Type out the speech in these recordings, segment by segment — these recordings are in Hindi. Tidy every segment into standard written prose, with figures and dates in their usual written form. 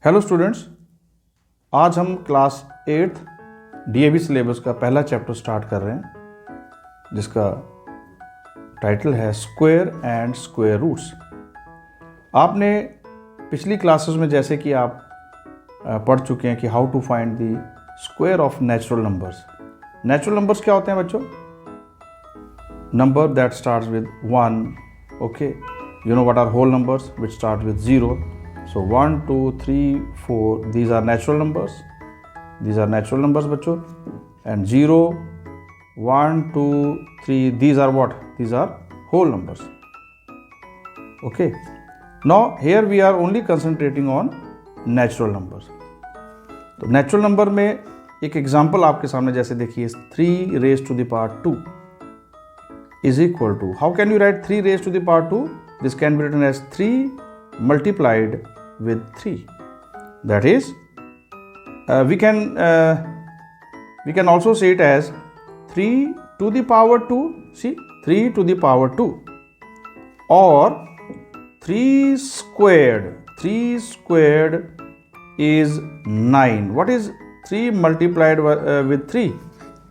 हेलो स्टूडेंट्स, आज हम क्लास 8th डीएवी सिलेबस का पहला चैप्टर स्टार्ट कर रहे हैं जिसका टाइटल है स्क्वायर एंड स्क्वायर रूट्स। आपने पिछली क्लासेस में जैसे कि आप पढ़ चुके हैं कि how to find the square of natural numbers. Natural numbers क्या होते हैं बच्चों? Number that starts with 1, okay, you know what are whole numbers which start with 0. So 1 2 3 4, these are natural numbers. These are natural numbers बच्चों. And 0 1 2 3, these are what? These are whole numbers. Okay. Now here we are only concentrating on natural numbers. तो natural number में एक एग्जाम्पल आपके सामने जैसे देखिए 3 raised to the power 2 is equal to, how can you write 3 raised to the power 2? This can be written as 3 multiplied with 3. That is, we can also say it as 3 to the power 2. See, 3 to the power 2, or 3 squared. 3 squared is 9. What is 3 multiplied with 3?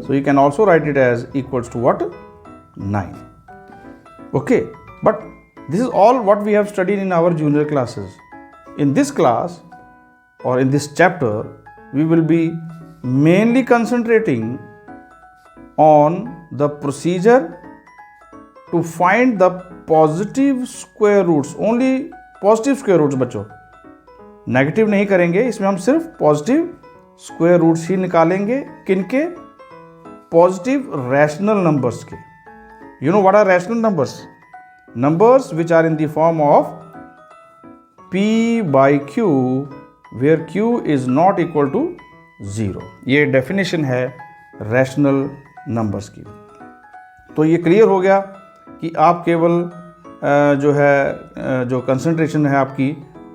So you can also write it as equals to what? 9. Okay, but this is all what we have studied in our junior classes. In this class or in this chapter, we will be mainly concentrating on the procedure to find the positive square roots. Only positive square roots बच्चों, नेगेटिव नहीं करेंगे। इसमें हम सिर्फ पॉजिटिव स्क्वायर रूट्स ही निकालेंगे। किनके? पॉजिटिव रैशनल नंबर्स के। You know what are rational numbers? Numbers which are in the form of p by q, where q is not equal to 0. ये डेफिनेशन है रैशनल नंबर्स की। तो ये क्लियर हो गया कि आप केवल जो कंसंट्रेशन है आपकी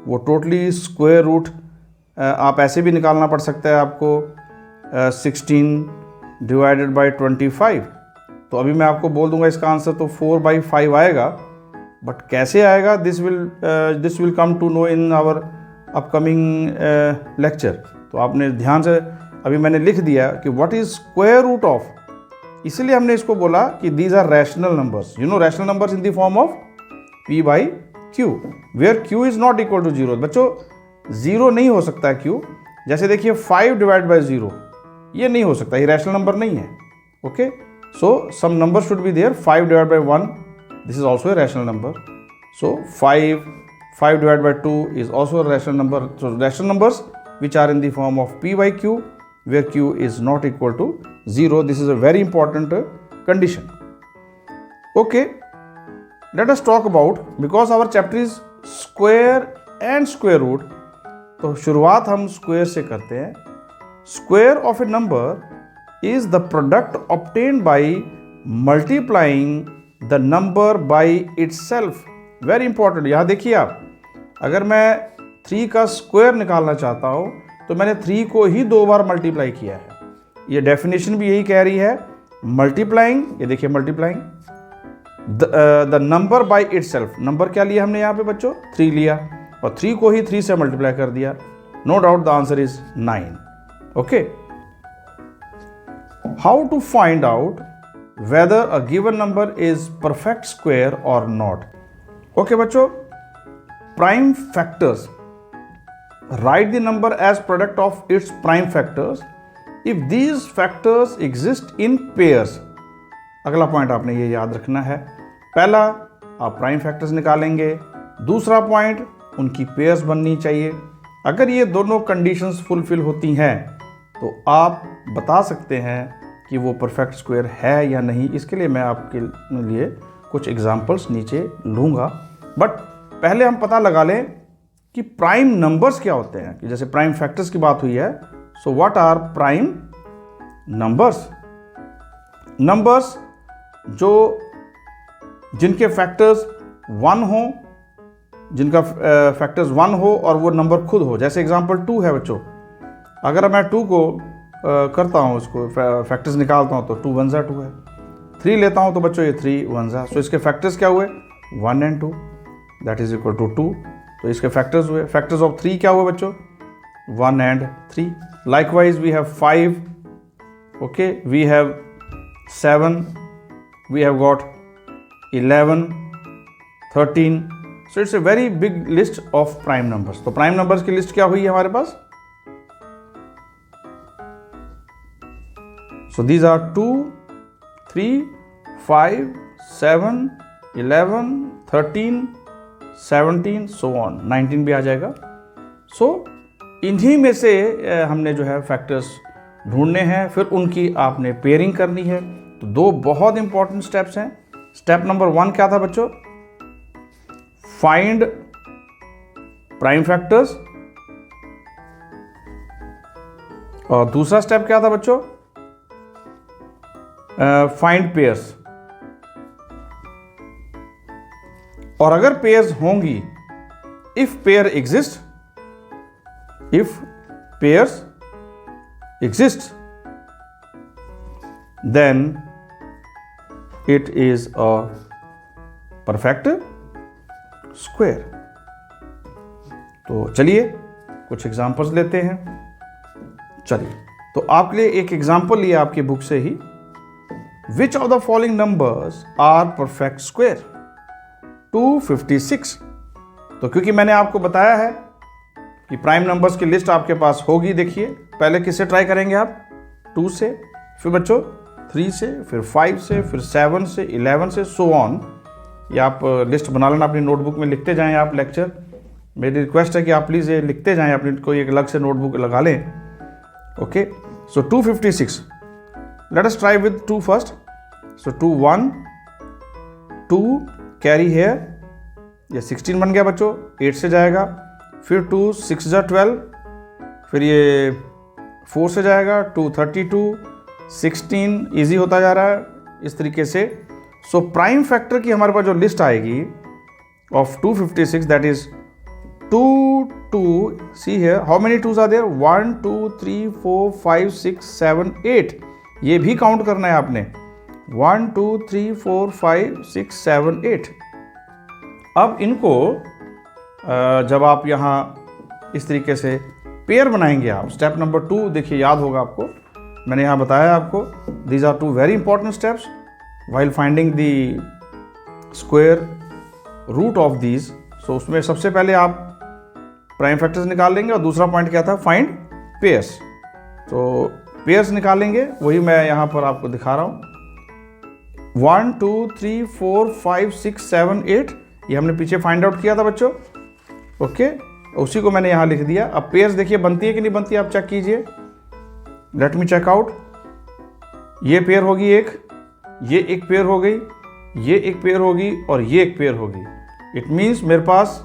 वो टोटली स्क्वायर रूट आप ऐसे भी निकालना पड़ सकता है आपको 16 डिवाइडेड बाई 25। तो अभी मैं आपको बोल दूंगा इसका आंसर तो 4/5 आएगा, बट कैसे आएगा this will come to know in our upcoming lecture. तो आपने ध्यान से, अभी मैंने लिख दिया कि what is square root of, इसलिए हमने इसको बोला कि these are rational numbers. You know rational numbers in the form of p by q, where q is not equal to 0। बच्चों 0 नहीं हो सकता है q। जैसे देखिए 5 डिवाइड बाई 0, ये नहीं हो सकता, ये रैशनल नंबर नहीं है। Okay, so some number should be there. 5 divided by 1, this is also a rational number. So 5 divided by 2 is also a rational number. So rational numbers which are in the form of p by q, where q is not equal to 0. This is a very important condition. Okay, let us talk about, because our chapter is square and square root, तो शुरुआत हम स्क्वायर से करते हैं। Square of A number is the product obtained by multiplying the number by itself. Very important. यहाँ देखिए आप, अगर मैं 3 का स्क्वायर निकालना चाहता हूँ तो मैंने 3 को ही 2 बार मल्टीप्लाई किया है। ये डेफिनेशन भी यही कह रही है, मल्टीप्लाइंग। ये देखिए multiplying the number by itself. Number क्या लिया हमने यहाँ पे बच्चों? 3 लिया, और 3 को ही 3 से मल्टीप्लाई कर दिया। No doubt the answer is 9. Okay, how to find out whether a given number is perfect square or not? Okay बच्चों, prime factors, write the number as product of its prime factors if these factors exist in pairs. अगला पॉइंट आपने ये याद रखना है। पहला आप प्राइम फैक्टर्स निकालेंगे, दूसरा पॉइंट उनकी पेयर्स बननी चाहिए। अगर ये दोनों कंडीशंस फुलफिल होती हैं तो आप बता सकते हैं कि वो परफेक्ट स्क्वायर है या नहीं। इसके लिए मैं आपके लिए कुछ एग्जांपल्स नीचे लूँगा, बट पहले हम पता लगा लें कि प्राइम नंबर्स क्या होते हैं। कि जैसे प्राइम फैक्टर्स की बात हुई है, so what are prime numbers? Numbers जिनके फैक्टर्स 1 हो, जिनका फैक्टर्स 1 हो और वो नंबर खुद हो। जैसे एग्जांपल 2 है बच्चों, अगर मैं 2 को करता हूँ, उसको फैक्टर्स निकालता हूँ तो 2 1 2 है। 3 लेता हूँ तो बच्चों ये 3 1 सो इसके फैक्टर्स क्या हुए? 1 and 2, that is equal to 2। तो इसके फैक्टर्स हुए। फैक्टर्स ऑफ 3 क्या हुए बच्चों? 1 and 3. Likewise, we have 5. Okay, we have 7. We have got 11, 13. So it's a very big list of prime numbers. तो prime numbers की list क्या हुई है हमारे पास? So these are 2, 3, 5, 7, 11, 13, 17, so on. 19 भी आ जाएगा. So इन्हीं में से हमने जो है फैक्टर्स ढूंढने हैं, फिर उनकी आपने पेयरिंग करनी है. तो 2 बहुत इंपॉर्टेंट स्टेप्स हैं. स्टेप नंबर 1 क्या था बच्चों? Find prime factors. और दूसरा स्टेप क्या था बच्चों? Find pairs. और अगर पेयर्स होंगी, if pair exist, if pairs exist, then it is a perfect square. तो चलिए कुछ एग्जांपल्स लेते हैं. चलिए, तो आपके लिए एक एग्जांपल लिया आपकी बुक से ही. Which of the following numbers are perfect square? 256. तो क्योंकि मैंने आपको बताया है कि प्राइम नंबर्स की लिस्ट आपके पास होगी. देखिए, पहले किससे ट्राई करेंगे आप? 2 से, फिर बच्चों 3 से, फिर 5 से, फिर 7 से, 11 से, सो ऑन. ये आप लिस्ट बना लेना, अपनी नोटबुक में लिखते जाएं आप लेक्चर. मेरी रिक्वेस्ट है कि आप प्लीज़ ये लिखते जाएं, अपनी कोई एक अलग से नोटबुक लगा लें. Okay, so 256. Let us try with 2 first. So 2 1 2 carry here, ये 16 बन गया बच्चों. 8 से जाएगा, फिर 2 6 जा 12, फिर ये 4 से जाएगा 2 32, 16 ईजी होता जा रहा है इस तरीके से. सो प्राइम फैक्टर की हमारे पास जो लिस्ट आएगी of 256, that is 2 2. See here how many 2s are there? 1 2 3 4 5 6 7 8. ये भी काउंट करना है आपने. 1 2 3 4 5 6 7 8. अब इनको जब आप यहाँ इस तरीके से पेयर बनाएंगे आप, स्टेप नंबर 2 देखिए, याद होगा आपको, मैंने यहाँ बताया आपको. These are 2 very important steps while finding the square root of these. So उसमें सबसे पहले आप प्राइम फैक्टर्स निकाल लेंगे, और दूसरा पॉइंट क्या था? Find pairs. तो पेयर्स निकालेंगे, वही मैं यहाँ पर आपको दिखा रहा हूँ. 1 2 3 4 5 6 7 8 ये हमने पीछे फाइंड आउट किया था बच्चों. ओके, उसी को मैंने यहाँ लिख दिया. अब पेयर्स देखिए बनती है कि नहीं बनती, आप चेक कीजिए. Let me check out. ये पेयर होगी एक, ये एक पेयर हो गई, ये एक पेयर होगी, और ये एक पेयर होगी. इट मीन्स मेरे पास,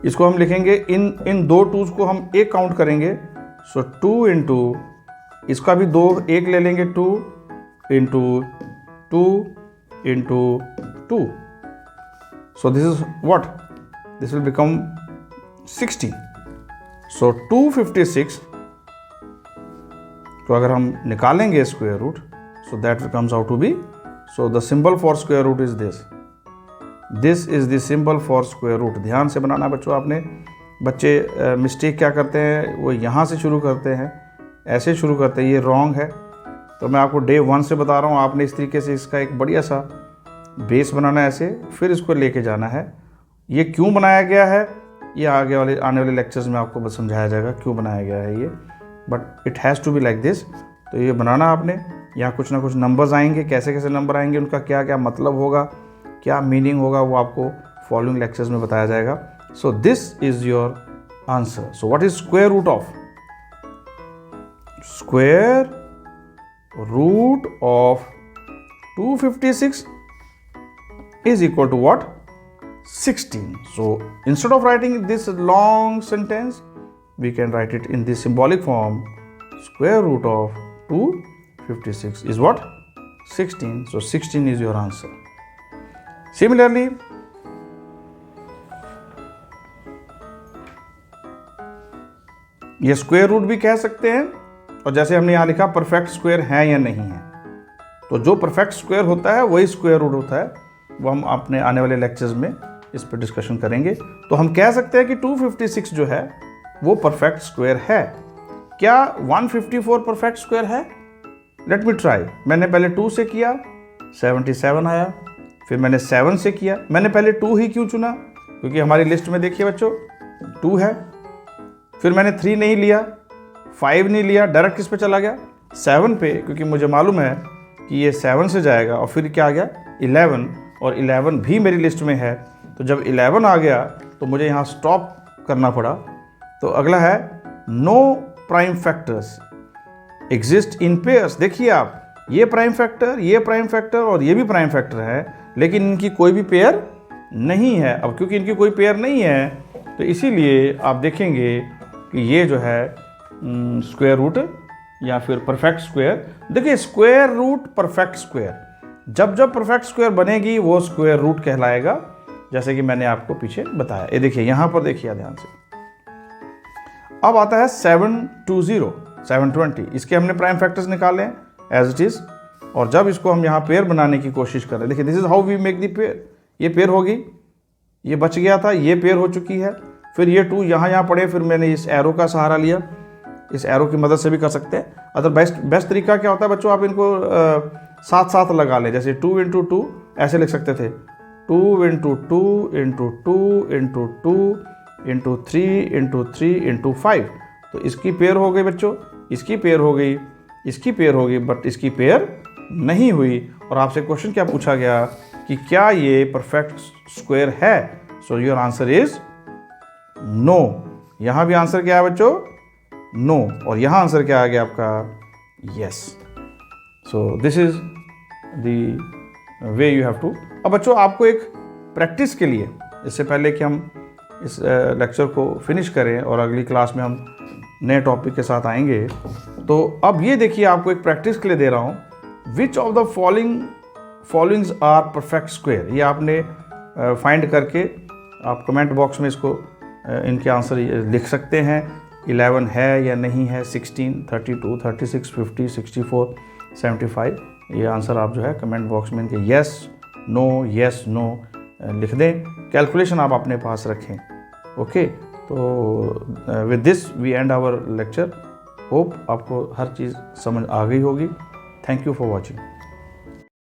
इसको हम लिखेंगे इन 2 2s को हम एक काउंट करेंगे. सो 2 इंटू, इसका भी 2 एक ले लेंगे, 2 into 2 into 2. So this is what? This will become 16. So 256. तो अगर हम निकालेंगे square root, so that comes out to be, so the symbol for square root is this. This is the symbol for square root. ध्यान से बनाना बच्चों आपने. बच्चे मिस्टेक क्या करते हैं, वो यहाँ से शुरू करते हैं, ऐसे शुरू करते हैं, ये रॉन्ग है. तो मैं आपको डे 1 से बता रहा हूँ, आपने इस तरीके से इसका एक बढ़िया सा बेस बनाना है ऐसे, फिर इसको लेके जाना है. ये क्यों बनाया गया है, ये आने वाले लेक्चर्स में आपको बस समझाया जाएगा क्यों बनाया गया है ये. But it has to be like this. तो ये बनाना आपने. यहाँ कुछ ना कुछ नंबर्स आएंगे, कैसे कैसे नंबर आएंगे, उनका क्या क्या मतलब होगा, क्या मीनिंग होगा, वो आपको फॉलोइंग लेक्चर्स में बताया जाएगा. So this is your answer. So what is square root of? Square root of 256 is equal to what? 16. So instead of writing this long sentence, we can write it in the symbolic form. Square root of 256 is what? 16. So 16 is your answer. Similarly, ये स्क्वायर रूट भी कह सकते हैं, और जैसे हमने यहाँ लिखा परफेक्ट स्क्वायर है या नहीं है. तो जो परफेक्ट स्क्वायर होता है वही स्क्वायर रूट होता है. वो हम अपने आने वाले लेक्चर्स में इस पर डिस्कशन करेंगे। तो हम कह सकते हैं कि 256 जो है वो परफेक्ट स्क्वायर है। क्या 154 परफेक्ट स्क्वायर है? Let me try. मैंने पहले 2 से किया, 77 आया। फिर मैंने 7 से किया। मैंने पहले 2 ही क्यों चुना? क्योंकि हमारी लिस्ट में देखिए बच्चों 2 है। फिर मैंने 3 नहीं लिया, 5 नहीं लिया, डायरेक्ट किस पे चला गया? 7 पे, क्योंकि मुझे मालूम है कि ये 7 से जाएगा। और फिर क्या आ गया? 11, और 11 भी मेरी लिस्ट में है। तो जब 11 आ गया तो मुझे यहाँ स्टॉप करना पड़ा। तो अगला है no prime factors exist in pairs. देखिए आप, ये प्राइम फैक्टर, ये प्राइम फैक्टर और ये भी प्राइम फैक्टर है, लेकिन इनकी कोई भी पेयर नहीं है। अब क्योंकि इनकी कोई पेयर नहीं है तो इसीलिए आप देखेंगे कि ये जो है स्क्वायर रूट या फिर परफेक्ट स्क्वायर। देखिए स्क्वायर रूट परफेक्ट स्क्वायर, जब जब परफेक्ट स्क्वायर बनेगी वो स्क्वायर रूट कहलाएगा, जैसे कि मैंने आपको पीछे बताया। ये देखिए यहाँ पर देखिए ध्यान से। अब आता है 720, 720। इसके हमने प्राइम फैक्टर्स निकाले हैं एज इट इज, और जब इसको हम यहाँ पेयर बनाने की कोशिश कर रहे हैं, देखिए this is how we make the pair. ये पेयर होगी, ये बच गया था, ये पेयर हो चुकी है। फिर ये 2 यहाँ पड़े, फिर मैंने इस एरो का सहारा लिया। इस एरो की मदद से भी कर सकते हैं। अदर बेस्ट तरीका क्या होता है बच्चों, आप इनको साथ साथ लगा लें। जैसे 2 × 2 ऐसे लिख सकते थे, 2 × 2 × 2 × 2 × 3 × 3 × 5। तो इसकी पेयर हो गई बच्चों, इसकी पेयर हो गई, इसकी पेयर हो गई, बट इसकी पेयर नहीं हुई। और आपसे क्वेश्चन क्या पूछा गया कि क्या ये परफेक्ट स्क्वायर है? So your answer is no. यहां भी आंसर क्या है बच्चों? नो। और यहां आंसर क्या आ गया आपका? Yes. So this is the way you have to. अब बच्चों आपको एक प्रैक्टिस के लिए, इससे पहले कि हम इस लेक्चर को फिनिश करें और अगली क्लास में हम नए टॉपिक के साथ आएंगे, तो अब ये देखिए आपको एक प्रैक्टिस के लिए दे रहा हूँ। Which of the followings are perfect square. ये आपने फाइंड करके आप कमेंट बॉक्स में इसको इनके आंसर लिख सकते हैं। 11 है या नहीं है, 16, 32, 36, 50, 64, 75। ये आंसर आप जो है कमेंट बॉक्स में इनके येस नो लिख दें। कैलकुलेशन आप अपने पास रखें। ओके, तो with this we end our lecture. Hope आपको हर चीज़ समझ आ गई होगी। Thank you for watching.